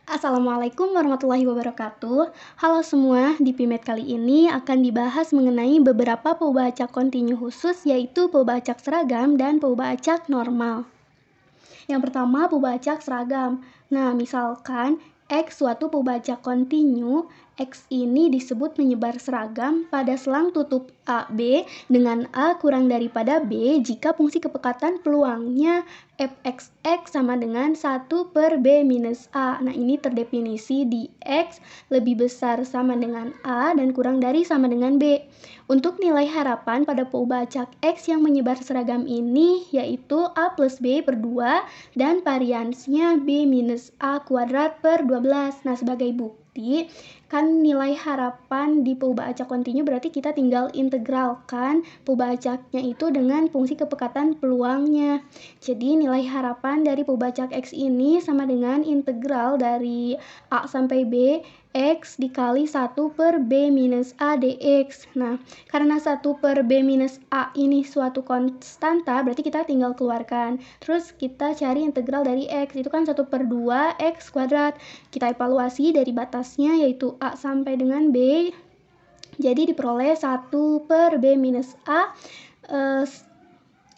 Assalamualaikum warahmatullahi wabarakatuh. Halo semua, di PIMED kali ini akan dibahas mengenai beberapa peubah acak kontinu khusus, yaitu peubah acak seragam dan peubah acak normal. Yang pertama, peubah acak seragam. Nah, misalkan X suatu peubah acak kontinu, X ini disebut menyebar seragam pada selang tutup AB dengan A kurang daripada B jika fungsi kepekatan peluangnya Fxx sama dengan 1 per B minus A. Nah, ini terdefinisi di X lebih besar sama dengan A dan kurang dari sama dengan B. Untuk nilai harapan pada peubah acak X yang menyebar seragam ini yaitu A plus B per 2 dan variansnya B minus A kuadrat per 12. Nah, sebagai bukti, kan nilai harapan di peubah acak kontinu berarti kita tinggal integralkan peubah acaknya itu dengan fungsi kepekatan peluangnya. Jadi, nilai harapan dari peubah acak X ini sama dengan integral dari A sampai B, X dikali 1 per B minus A dx. Nah, karena 1 per B minus A ini suatu konstanta, berarti kita tinggal keluarkan. Terus kita cari integral dari X, itu kan 1 per 2 X kuadrat. Kita evaluasi dari batasnya yaitu A sampai dengan B. Jadi diperoleh 1 per B minus A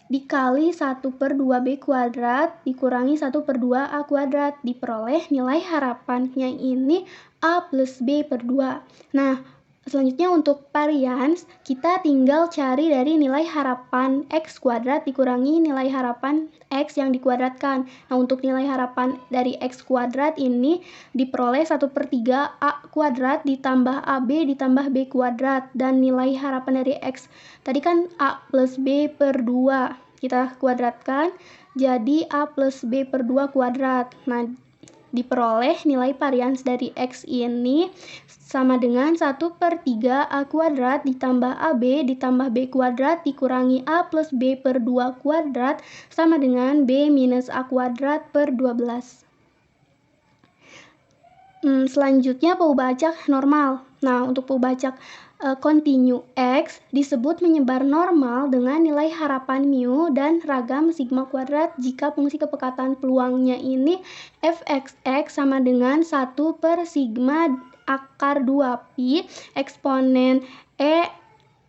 dikali 1 per 2B kuadrat dikurangi 1 per 2A kuadrat. Diperoleh nilai harapannya ini A plus B per 2. Nah, selanjutnya untuk varians, kita tinggal cari dari nilai harapan X kuadrat dikurangi nilai harapan X yang dikuadratkan. Nah, untuk nilai harapan dari X kuadrat ini diperoleh 1 per 3 A kuadrat ditambah AB ditambah B kuadrat. Dan nilai harapan dari X tadi kan A plus B per 2. Kita kuadratkan jadi A plus B per 2 kuadrat. Nah, diperoleh nilai varians dari X ini sama dengan 1 per 3 A kuadrat ditambah AB ditambah B kuadrat dikurangi A plus B per 2 kuadrat sama dengan B minus A kuadrat per 12. Selanjutnya peubah acak normal. Nah, untuk peubah acak kontinu X disebut menyebar normal dengan nilai harapan mu dan ragam sigma kuadrat jika fungsi kepekatan peluangnya ini Fxx sama dengan 1 per sigma akar 2pi eksponen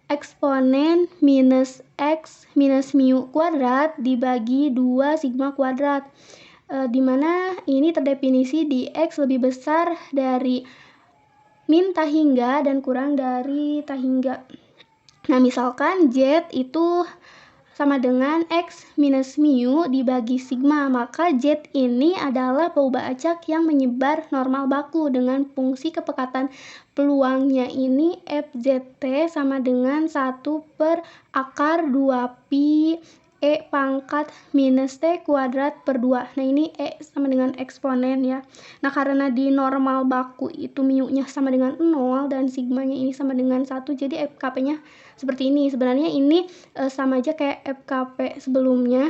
eksponen minus X minus mu kuadrat dibagi 2 sigma kuadrat. Di mana ini terdefinisi di X lebih besar dari min tahingga dan kurang dari tahingga. Nah, misalkan Z itu sama dengan X minus mu dibagi sigma, maka Z ini adalah peubah acak yang menyebar normal baku dengan fungsi kepekatan peluangnya ini FZT sama dengan 1 per akar 2pi E pangkat minus T kuadrat per 2. Nah, ini E sama dengan eksponen ya. Nah, karena di normal baku itu mu-nya sama dengan 0 dan sigmanya ini sama dengan 1, jadi FKP-nya seperti ini. Sebenarnya ini sama aja kayak FKP sebelumnya.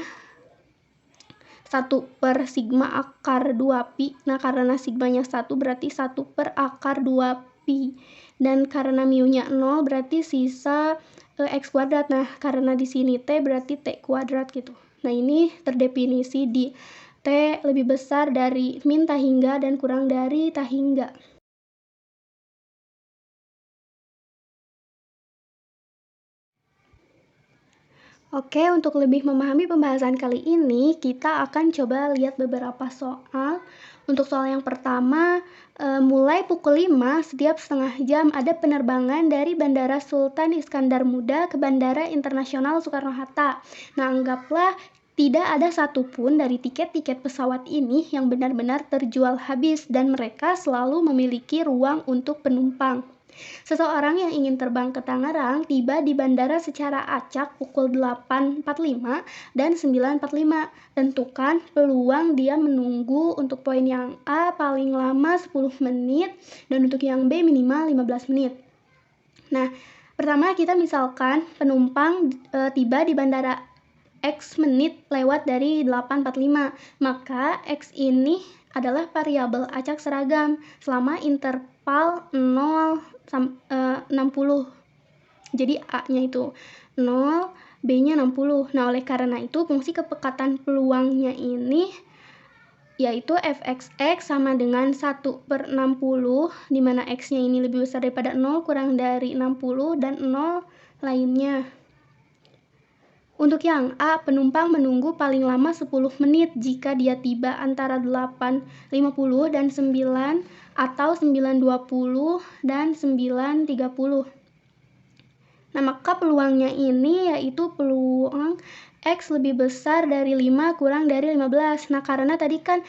1 per sigma akar 2pi. Nah, karena sigmanya 1 berarti 1 per akar 2pi. Dan karena mu-nya 0 berarti sisa X kuadrat. Nah, karena di sini T berarti T kuadrat gitu. Nah, ini terdefinisi di T lebih besar dari min tahingga dan kurang dari tahingga. Oke, untuk lebih memahami pembahasan kali ini, kita akan coba lihat beberapa soal. Untuk soal yang pertama, mulai pukul 5 setiap setengah jam ada penerbangan dari Bandara Sultan Iskandar Muda ke Bandara Internasional Soekarno-Hatta. Nah, anggaplah tidak ada satupun dari tiket-tiket pesawat ini yang benar-benar terjual habis dan mereka selalu memiliki ruang untuk penumpang. Seseorang yang ingin terbang ke Tangerang tiba di bandara secara acak pukul 8.45 dan 9.45. Tentukan peluang dia menunggu untuk poin yang A paling lama 10 menit dan untuk yang B minimal 15 menit. Nah, pertama kita misalkan penumpang tiba di bandara X menit lewat dari 8.45. Maka X ini adalah variabel acak seragam selama interval 0 60. Jadi A-nya itu 0, B-nya 60. Nah, oleh karena itu fungsi kepekatan peluangnya ini yaitu fxx sama dengan 1/60, di mana x-nya ini lebih besar daripada 0, kurang dari 60, dan 0 lainnya. Untuk yang A, penumpang menunggu paling lama 10 menit jika dia tiba antara 8.50 dan 9 atau 9.20 dan 9.30. Nah, maka peluangnya ini yaitu peluang X lebih besar dari 5 kurang dari 15. Nah, karena tadi kan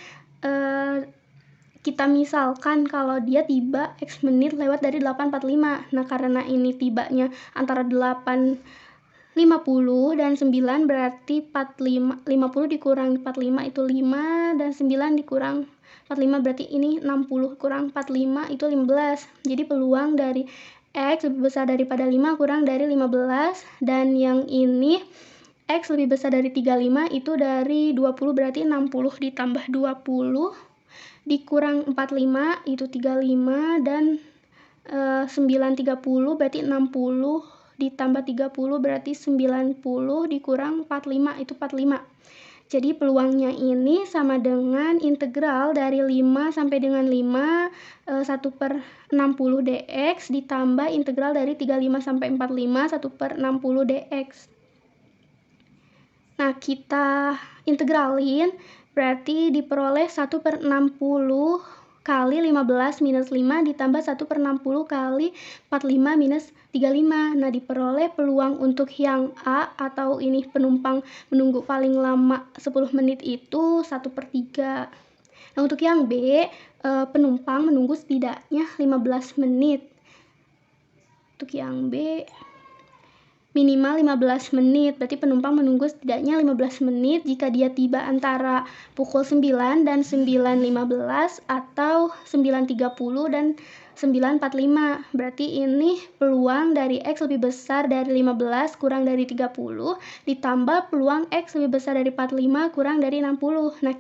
kita misalkan kalau dia tiba X menit lewat dari 8.45. Nah, karena ini tibanya antara 8.50 dan 9, berarti 50 dikurang 45 itu 5, dan 9 dikurang 45 berarti ini 60 kurang 45 itu 15. Jadi peluang dari X lebih besar daripada 5 kurang dari 15, dan yang ini X lebih besar dari 35 itu dari 20, berarti 60 ditambah 20 dikurang 45 itu 35, dan 9.30 berarti 60 ditambah 30 berarti 90 dikurang 45 itu 45. Jadi peluangnya ini sama dengan integral dari 5 sampai dengan 5 1/60 dx ditambah integral dari 35 sampai 45 1/60 dx. Nah, kita integralin berarti diperoleh 1/60 kali 15 minus 5 ditambah 1/60 kali 45 minus 35. Nah, diperoleh peluang untuk yang A atau ini penumpang menunggu paling lama 10 menit itu 1/3. Nah, untuk yang B, penumpang menunggu setidaknya 15 menit. Untuk yang B minimal 15 menit, berarti penumpang menunggu setidaknya 15 menit jika dia tiba antara pukul 9 dan 9.15 atau 9.30 dan 9.45. Berarti ini peluang dari X lebih besar dari 15 kurang dari 30 ditambah peluang X lebih besar dari 45 kurang dari 60. Nah,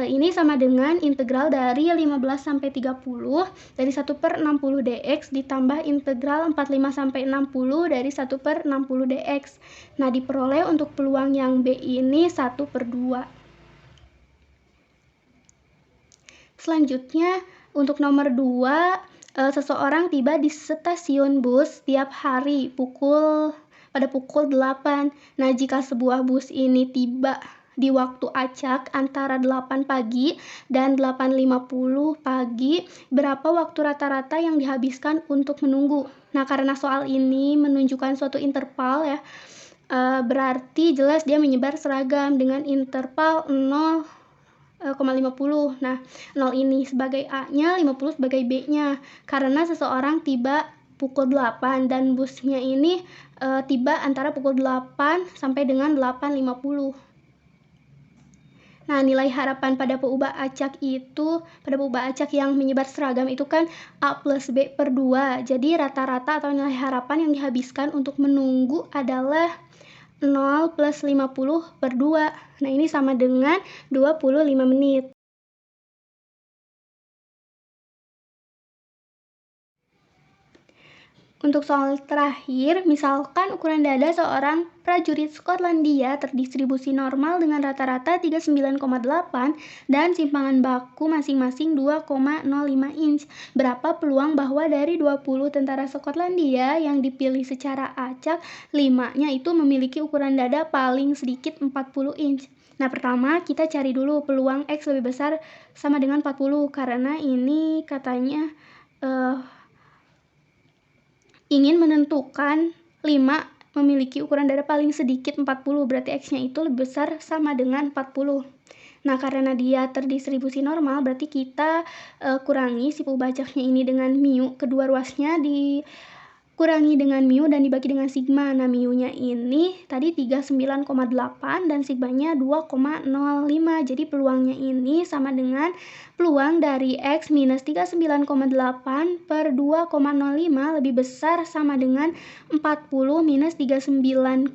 ini sama dengan integral dari 15 sampai 30 dari 1/60 dx ditambah integral 45 sampai 60 dari 1/60 dx. Nah, diperoleh untuk peluang yang B ini 1/2. Selanjutnya, untuk nomor 2, seseorang tiba di stasiun bus setiap hari pada pukul 8. Nah, jika sebuah bus ini tiba di waktu acak antara 8 pagi dan 8.50 pagi, berapa waktu rata-rata yang dihabiskan untuk menunggu? Nah, karena soal ini menunjukkan suatu interval ya, berarti jelas dia menyebar seragam dengan interval 0,50. Nah, 0 ini sebagai A-nya, 50 sebagai B-nya. Karena seseorang tiba pukul 8 dan busnya ini tiba antara pukul 8 sampai dengan 8.50. Nah, nilai harapan pada peubah acak yang menyebar seragam itu kan A plus B per 2. Jadi rata-rata atau nilai harapan yang dihabiskan untuk menunggu adalah 0 plus 50 per 2. Nah, ini sama dengan 25 menit. Untuk soal terakhir, misalkan ukuran dada seorang prajurit Skotlandia terdistribusi normal dengan rata-rata 39,8 dan simpangan baku masing-masing 2,05 inch. Berapa peluang bahwa dari 20 tentara Skotlandia yang dipilih secara acak, 5-nya itu memiliki ukuran dada paling sedikit 40 inch. Nah, pertama kita cari dulu peluang X lebih besar sama dengan 40, karena ini katanya ingin menentukan 5 memiliki ukuran dada paling sedikit 40, berarti X-nya itu lebih besar sama dengan 40. Nah, karena dia terdistribusi normal, berarti kita kurangi si peubah acaknya ini dengan mu, kedua ruasnya dikurangi dengan mu dan dibagi dengan sigma. Nah, mu-nya ini tadi 39,8 dan sigmanya 2,05. Jadi peluangnya ini sama dengan peluang dari X minus 39,8 per 2,05 lebih besar sama dengan 40 minus 39,8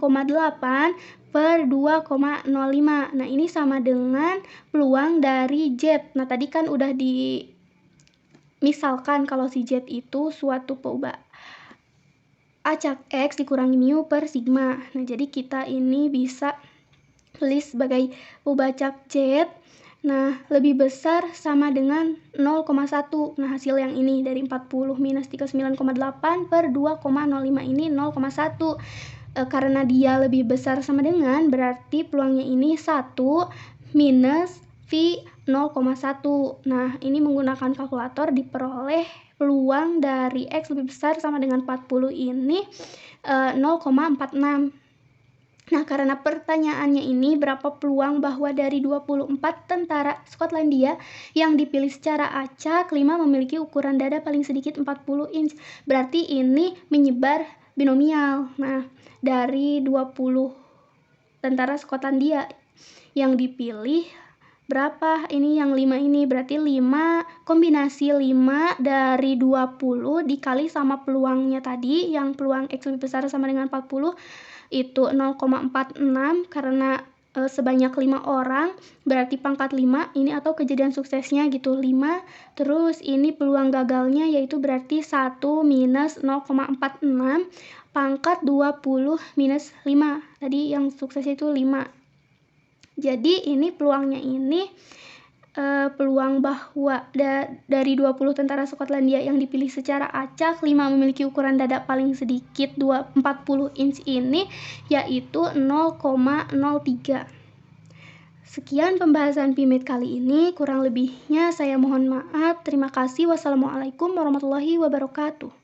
per 2,05. Nah, ini sama dengan peluang dari Z. Nah, tadi kan udah misalkan kalau si Z itu suatu peubah acak X dikurangi mu per sigma. Nah, jadi kita ini bisa tulis sebagai peubah acak Z Nah, lebih besar sama dengan 0,1. Nah, hasil yang ini dari 40 minus 39,8 per 2,05 ini 0,1. Karena dia lebih besar sama dengan, berarti peluangnya ini 1 minus V 0,1. Nah, ini menggunakan kalkulator diperoleh peluang dari X lebih besar sama dengan 40 ini 0,46. Nah, karena pertanyaannya ini berapa peluang bahwa dari 24 tentara Skotlandia yang dipilih secara acak, 5 memiliki ukuran dada paling sedikit 40 inch. Berarti ini menyebar binomial. Nah, dari 20 tentara Skotlandia yang dipilih berapa? Ini yang 5 ini, berarti 5 kombinasi 5 dari 20 dikali sama peluangnya tadi, yang peluang X lebih besar sama dengan 40 itu 0,46 karena sebanyak 5 orang, berarti pangkat 5 ini atau kejadian suksesnya gitu 5. Terus ini peluang gagalnya yaitu berarti 1 minus 0,46 pangkat 20 minus 5. Tadi yang suksesnya itu 5. Jadi ini peluangnya ini peluang bahwa dari 20 tentara Skotlandia yang dipilih secara acak, 5 memiliki ukuran dada paling sedikit 40 inch ini yaitu 0,03. Sekian pembahasan PIMED kali ini, kurang lebihnya saya mohon maaf. Terima kasih. Wassalamualaikum warahmatullahi wabarakatuh.